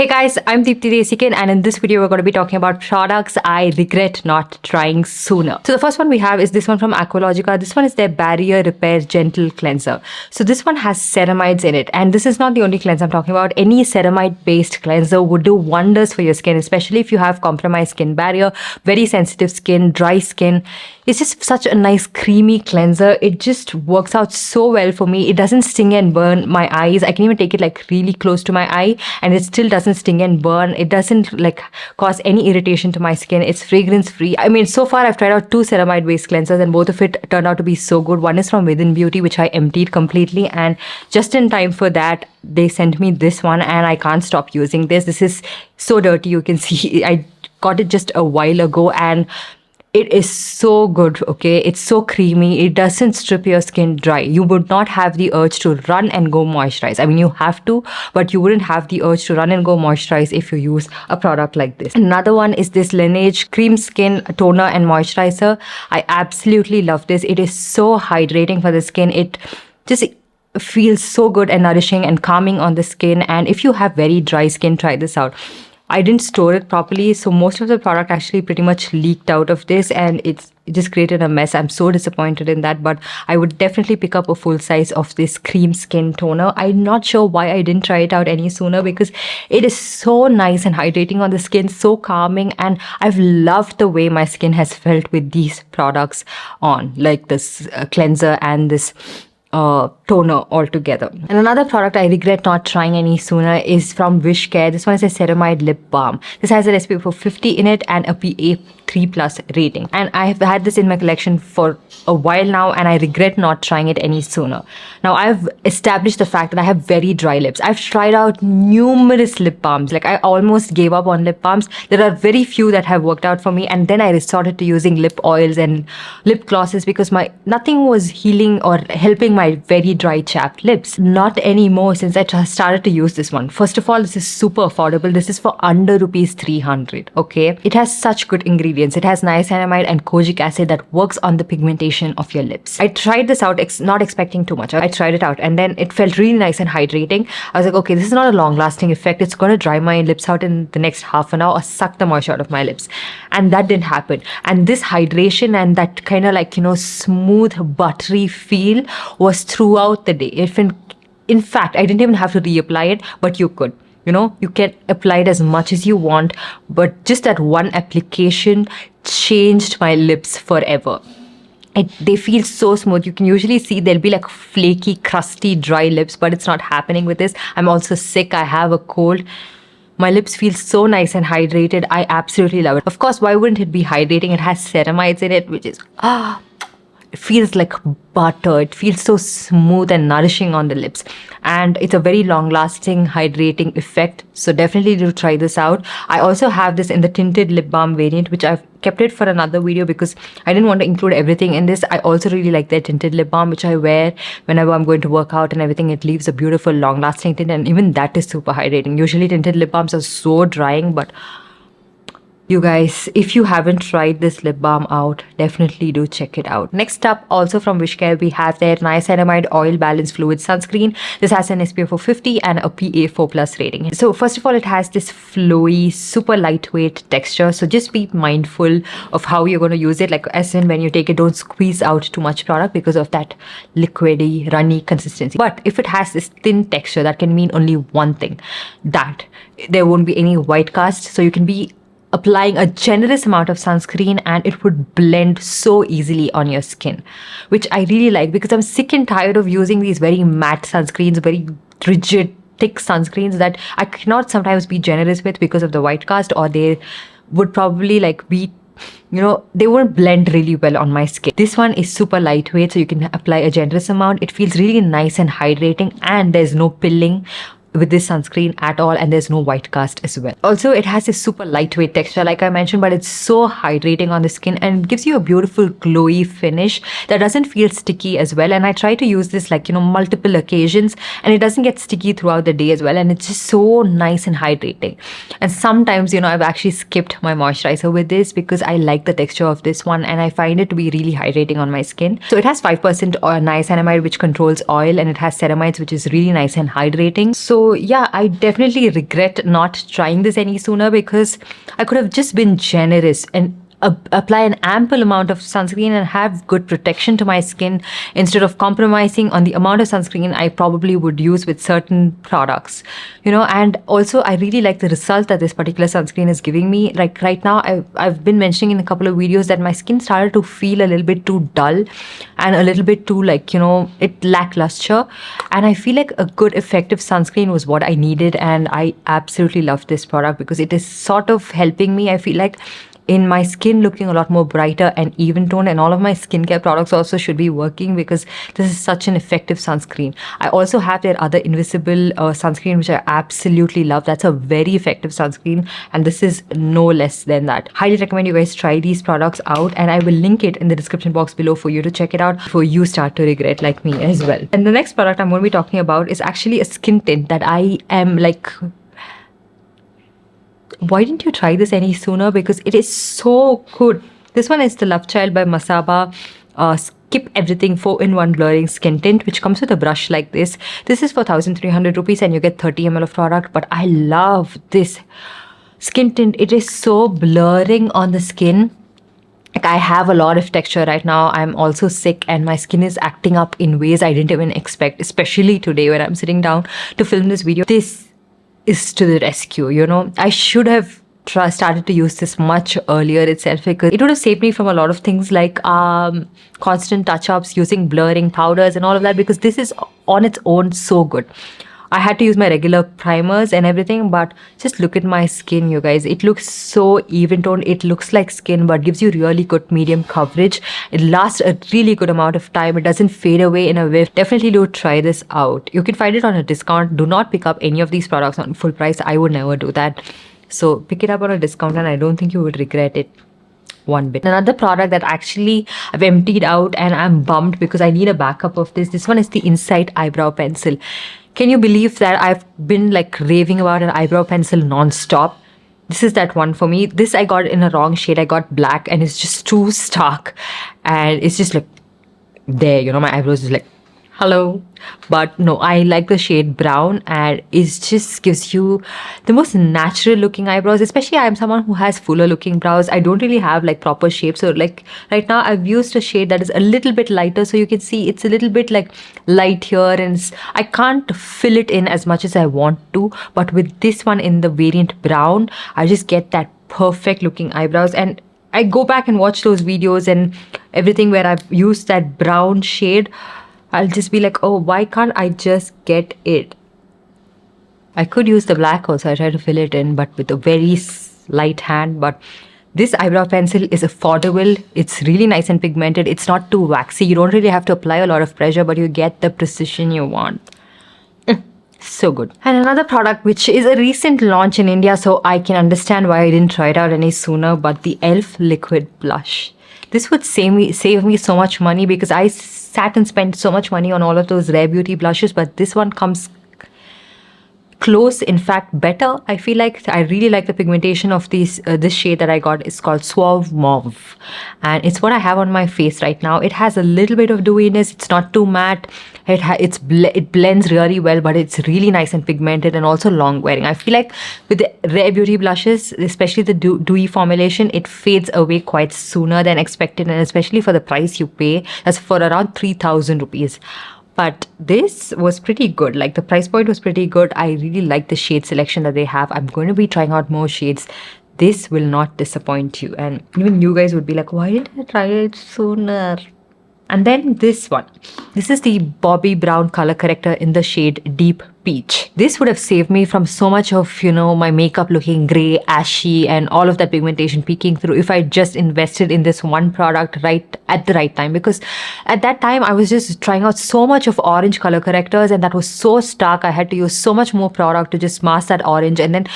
Hey guys, I'm Deepthi Desikan, and in this video we're going to be talking about products I regret not trying sooner. So the first one we have is this one from Aqualogica. This one is their Barrier Repair Gentle Cleanser. So this one has ceramides in it, and this is not the only cleanser I'm talking about. Any ceramide based cleanser would do wonders for your skin, especially if you have compromised skin barrier, very sensitive skin, dry skin. It's just such a nice creamy cleanser. It just works out so well for me. It doesn't sting and burn my eyes. I can even take it like really close to my eye and it still doesn't sting and burn. It doesn't like cause any irritation to my skin. It's fragrance free. I mean, so far I've tried out 2 ceramide based cleansers and both of it turned out to be so good. One is from Within Beauty, which I emptied completely, and just in time for that they sent me this one and I can't stop using this. This is so dirty. You can see I got it just a while ago and it is so good, okay? It's so creamy. It doesn't strip your skin dry. You would not have the urge to run and go moisturize. I mean, you have to, but you wouldn't have the urge to run and go moisturize if you use a product like this. Another one is this Laneige Cream Skin Toner and Moisturizer. I absolutely love this. It is so hydrating for the skin. It just feels so good and nourishing and calming on the skin. And if you have very dry skin, try this out. I didn't store it properly, so most of the product actually pretty much leaked out of this and it just created a mess. I'm so disappointed in that, but I would definitely pick up a full size of this cream skin toner. I'm not sure why I didn't try it out any sooner because it is so nice and hydrating on the skin, so calming, and I've loved the way my skin has felt with these products on, like this cleanser and this toner altogether. And another product I regret not trying any sooner is from WishCare. This one is a Ceramide Lip Balm. This has an SPF of 50 in it and a PA 3+ rating. And I have had this in my collection for a while now and I regret not trying it any sooner. Now I've established the fact that I have very dry lips. I've tried out numerous lip balms. Like I almost gave up on lip balms. There are very few that have worked out for me, and then I resorted to using lip oils and lip glosses because nothing was healing or helping my very dry chapped lips. Not anymore since I started to use this one. First of all, this is super affordable. This is for under rupees 300. Okay, it has such good ingredients. It has niacinamide and kojic acid that works on the pigmentation of your lips. I tried this out not expecting too much. I tried it out and then it felt really nice and hydrating. I was like, okay, this is not a long lasting effect. It's going to dry my lips out in the next half an hour or suck the moisture out of my lips. And that didn't happen. And this hydration and that kind of like, smooth buttery feel was throughout the day. In fact, I didn't even have to reapply it, but you could. You can apply it as much as you want, but just that one application changed my lips forever. They feel so smooth. You can usually see there'll be like flaky, crusty, dry lips, but it's not happening with this. I'm also sick. I have a cold. My lips feel so nice and hydrated. I absolutely love it. Of course, why wouldn't it be hydrating? It has ceramides in it, which is it feels like butter. It feels so smooth and nourishing on the lips. And it's a very long-lasting hydrating effect. So definitely do try this out. I also have this in the tinted lip balm variant, which I've kept it for another video because I didn't want to include everything in this. I also really like their tinted lip balm, which I wear whenever I'm going to work out and everything. It leaves a beautiful long-lasting tint, and even that is super hydrating. Usually tinted lip balms are so drying, but you guys, if you haven't tried this lip balm out, definitely do check it out. Next up, also from WishCare, we have their Niacinamide Oil Balance Fluid Sunscreen. This has an SPF of 50 and a PA 4+ rating. So first of all, it has this flowy, super lightweight texture. So just be mindful of how you're going to use it. Like as in when you take it, don't squeeze out too much product because of that liquidy, runny consistency. But if it has this thin texture, that can mean only one thing, that there won't be any white cast. So you can be applying a generous amount of sunscreen and it would blend so easily on your skin, which I really like because I'm sick and tired of using these very matte sunscreens, very rigid, thick sunscreens that I cannot sometimes be generous with because of the white cast, or they would probably like be, they won't blend really well on my skin. This one is super lightweight, so you can apply a generous amount. It feels really nice and hydrating, and there's no pilling with this sunscreen at all, and there's no white cast as well. Also, it has a super lightweight texture like I mentioned, but it's so hydrating on the skin and gives you a beautiful glowy finish that doesn't feel sticky as well. And I try to use this like multiple occasions and it doesn't get sticky throughout the day as well, and it's just so nice and hydrating. And sometimes I've actually skipped my moisturizer with this because I like the texture of this one and I find it to be really hydrating on my skin. So it has 5% niacinamide, which controls oil, and it has ceramides, which is really nice and hydrating. So So yeah, I definitely regret not trying this any sooner, because I could have just been generous and apply an ample amount of sunscreen and have good protection to my skin, instead of compromising on the amount of sunscreen I probably would use with certain products, and also I really like the result that this particular sunscreen is giving me. Like right now, I've been mentioning in a couple of videos that my skin started to feel a little bit too dull and a little bit too, like, it lackluster, and I feel like a good effective sunscreen was what I needed, and I absolutely love this product because it is sort of helping me, I feel like, in my skin looking a lot more brighter and even toned. And all of my skincare products also should be working, because this is such an effective sunscreen. I also have their other invisible sunscreen, which I absolutely love. That's a very effective sunscreen, and this is no less than that. Highly recommend you guys try these products out, and I will link it in the description box below for you to check it out before you start to regret like me as well. And the next product I'm going to be talking about is actually a skin tint that I am like, why didn't you try this any sooner? Because it is so good. This one is the LoveChild by Masaba Skip Everything 4-in-1 Blurring Skin Tint, which comes with a brush like this. This is for 1,300 rupees and you get 30 ml of product. But I love this skin tint. It is so blurring on the skin. Like, I have a lot of texture right now. I'm also sick and my skin is acting up in ways I didn't even expect, especially today when I'm sitting down to film this video. This is to the rescue, I should have started to use this much earlier itself, because it would have saved me from a lot of things like constant touch-ups, using blurring powders and all of that, because this is on its own so good. I had to use my regular primers and everything, but just look at my skin, you guys. It looks so even toned. It looks like skin, but gives you really good medium coverage. It lasts a really good amount of time. It doesn't fade away in a whiff. Definitely do try this out. You can find it on a discount. Do not pick up any of these products on full price. I would never do that. So pick it up on a discount, and I don't think you would regret it one bit. Another product that actually I've emptied out and I'm bummed because I need a backup of this. This one is the Insight Eyebrow Pencil. Can you believe that I've been like raving about an eyebrow pencil non-stop? This is that one for me. This I got in a wrong shade. I got black and it's just too stark. And it's just like there, my eyebrows is like, hello. But no, I like the shade brown, and it just gives you the most natural looking eyebrows. Especially I'm someone who has fuller looking brows. I don't really have like proper shape. So like right now I've used a shade that is a little bit lighter, so you can see it's a little bit like light here, and I can't fill it in as much as I want to. But with this one in the variant brown, I just get that perfect looking eyebrows. And I go back and watch those videos and everything where I've used that brown shade. I'll just be like, oh, why can't I just get it? I could use the black also. I try to fill it in, but with a very light hand. But this eyebrow pencil is affordable. It's really nice and pigmented. It's not too waxy. You don't really have to apply a lot of pressure, but you get the precision you want. So good. And another product which is a recent launch in India, so I can understand why I didn't try it out any sooner, but the e.l.f. liquid blush. This would save me so much money, because I sat and spent so much money on all of those Rare Beauty blushes, but this one comes close, in fact better. I feel like I really like the pigmentation of this shade that I got. It's called Suave Mauve, and it's what I have on my face right now. It has a little bit of dewiness. It's not too matte. It blends really well, but it's really nice and pigmented and also long wearing. I feel like with the Rare Beauty blushes, especially the dewy formulation, it fades away quite sooner than expected, and especially for the price you pay. That's for around 3,000 rupees. But this was pretty good. Like, the price point was pretty good. I really like the shade selection that they have. I'm going to be trying out more shades. This will not disappoint you. And even you guys would be like, why didn't I try it sooner? And then this one. This is the Bobbi Brown color corrector in the shade Deep Peach. This would have saved me from so much of, my makeup looking grey, ashy, and all of that pigmentation peeking through if I just invested in this one product right at the right time. Because at that time, I was just trying out so much of orange color correctors, and that was so stark. I had to use so much more product to just mask that orange. And then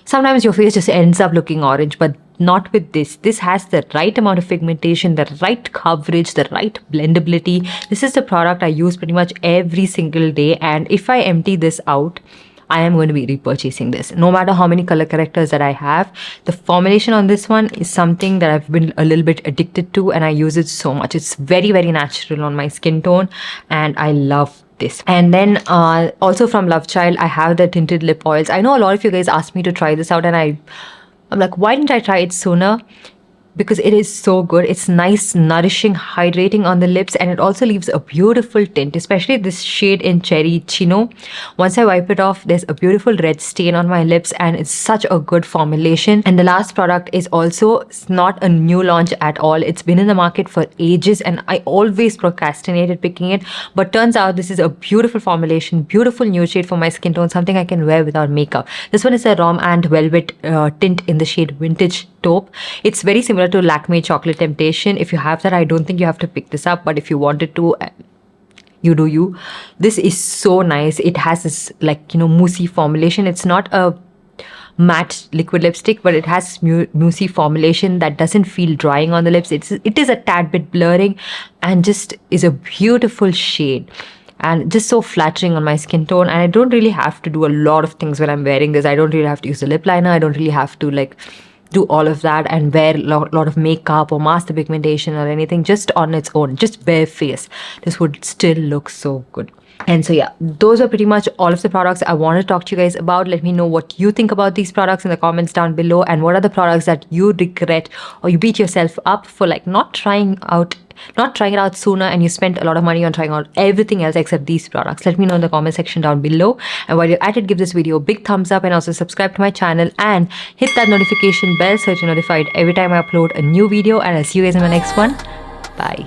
sometimes your face just ends up looking orange, but not with this. This has the right amount of pigmentation, the right coverage, the right blendability. This is the product I use pretty much every single day, and if I empty this out, I am going to be repurchasing this. No matter how many color correctors that I have, the formulation on this one is something that I've been a little bit addicted to, and I use it so much. It's very, very natural on my skin tone, and I love this. And then also from LoveChild, I have the tinted lip oils. I know a lot of you guys asked me to try this out, and I'm like, why didn't I try it sooner? Because it is so good. It's nice, nourishing, hydrating on the lips, and it also leaves a beautiful tint, especially this shade in Cherryccino. Once I wipe it off, there's a beautiful red stain on my lips, and it's such a good formulation. And the last product is also not a new launch at all. It's been in the market for ages, and I always procrastinated picking it, but turns out this is a beautiful formulation, beautiful nude shade for my skin tone, something I can wear without makeup. This one is a Rom&nd Velvet tint in the shade Vintage Taupe. It's very similar to Lakme Chocolate Temptation. If you have that, I don't think you have to pick this up, but if you wanted to, you do you. This is so nice. It has this moussey formulation. It's not a matte liquid lipstick, but it has moussey formulation that doesn't feel drying on the lips. It is a tad bit blurring, and just is a beautiful shade, and just so flattering on my skin tone. And I don't really have to do a lot of things when I'm wearing this. I don't really have to use a lip liner. I don't really have to do all of that and wear a lot of makeup or mask the pigmentation or anything. Just on its own, just bare face, this would still look so good. And so yeah, those are pretty much all of the products I want to talk to you guys about. Let me know what you think about these products in the comments down below, and what are the products that you regret or you beat yourself up for not trying it out sooner, and you spent a lot of money on trying out everything else except these products. Let me know in the comment section down below. And while you're at it, give this video a big thumbs up, and also subscribe to my channel and hit that notification bell so that you're notified every time I upload a new video. And I'll see you guys in my next one. Bye.